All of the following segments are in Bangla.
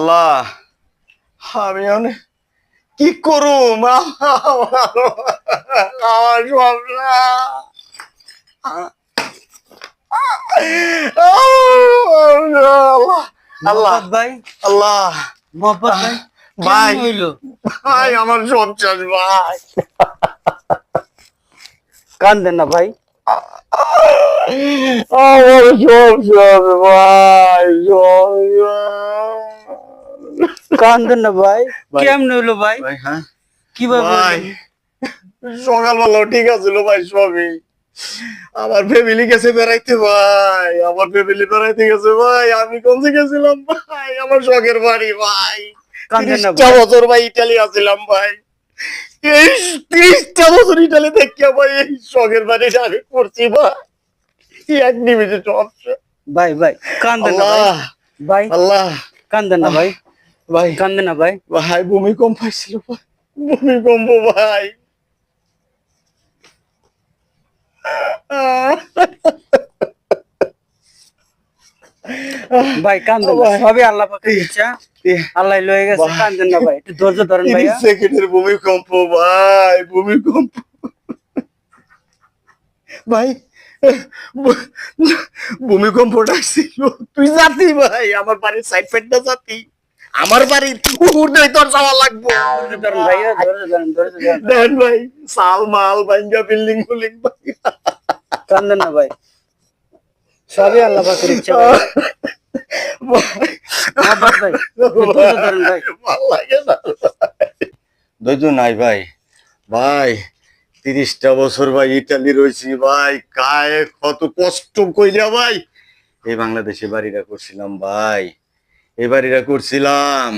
আল্লাহ আমি অনেক কি করুম আমার সবটা আল্লাহ ভাই আল্লাহ মোহাম্মদ ভাই ভাই হইলো ভাই আমার সব শেষ ভাই কান্দেন না ভাই আমার সব শেষ ভাই কান্দেন না ভাই ভাই। কেমনে হইলো ভাই ভাই হ্যাঁ কিভাবে ভাই হইলো? সকালবেলা ঠিক আছিল ভাই সবই আমার ফ্যামিলি গেছে বেড়াইতে ভাই আমার ফ্যামিলি বেড়াইতে গেছে ভাই আমি কোনছে গেছিলাম ভাই আমার শখের বাড়ি ভাই কান্দেন না 30টা ভাই বছর ভাই ইটালি আছিলাম ভাই এই 30টা বছর ইটালি দেখিয়া ভাই এই শখের বাড়িটা আমি করছি ভাই এক নিমিষে সব শেষ। ভাই ভাই কান্দেন না ভাই আল্লাহ ভাই আল্লাহ কান্দেন না ভাই ভাই কান্দেন না ভাই ভাই ভূমিকম্প আসছিল ভাই ভূমিকম্প ভাই ভাই কান্দেন না ভাই। সবই আল্লাহ পাকের ইচ্ছা আল্লাহ লয়ে গেছে ভাই। কান্দেন না ভাই একটু ধৈর্য ধরেন 30 ভাইয়া সেকেন্ডের ভূমিকম্প ভাই ভূমিকম্প ভাই ভূ- ভূমিকম্পটা ছিল তুই জাতি ভাই আমার বাড়ির সাইড পেটটা জাতি আমার বাড়ির উড়ে তোর যাওয়া লাগবো ধৈর্য ধরেন ভাইয়া ধৈর্য ধরেন দেন ভাই সাল মাল ভাঙ্গা বিল্ডিং বুলিং কান্দেন না ভাই সবই আল্লাহ পাকের ইচ্ছা ভাই মোহাম্মদ ভাই ধৈর্য ধরেন ভাই ভালো লাগে না ধৈর্য নাই ভাই ভাই 30টা বছর ভাই ইটালি রয়েছি ভাই কায়ে কত কষ্ট কইরা ভাই এই বাংলাদেশে বাড়িটা করছিলাম ভাই এই বাড়িটা করছিলাম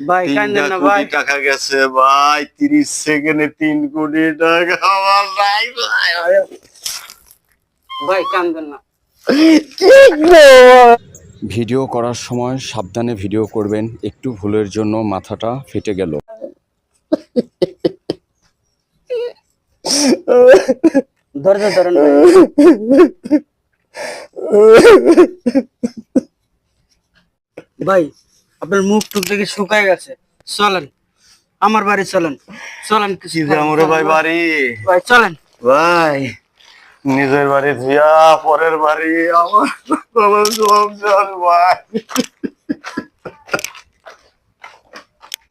ভাই 3 কান্দেন না কোটি ভাই টাকা গেছে ভাই 30 সেকেন্ডে 3 কোটি টাকা আমার নাই ভাই ভাই কান্দেন না ঠিক না ভিডিও করার সময় সাবধানে ভিডিও করবেন, একটু ভুলের জন্য মাথাটা ফেটে গেল। ধৈর্য ধরেন ভাই ভাই আপনার মুখ টুক দেখে শুকায় গেছে চলেন আমার বাড়ি চলেন চলেন কিছু কি যে আমরে ভাই বাড়ি ভাই চলেন ভাই নিজের বাড়ি দিয়া পরের বাড়ি আমার সব জান ভাই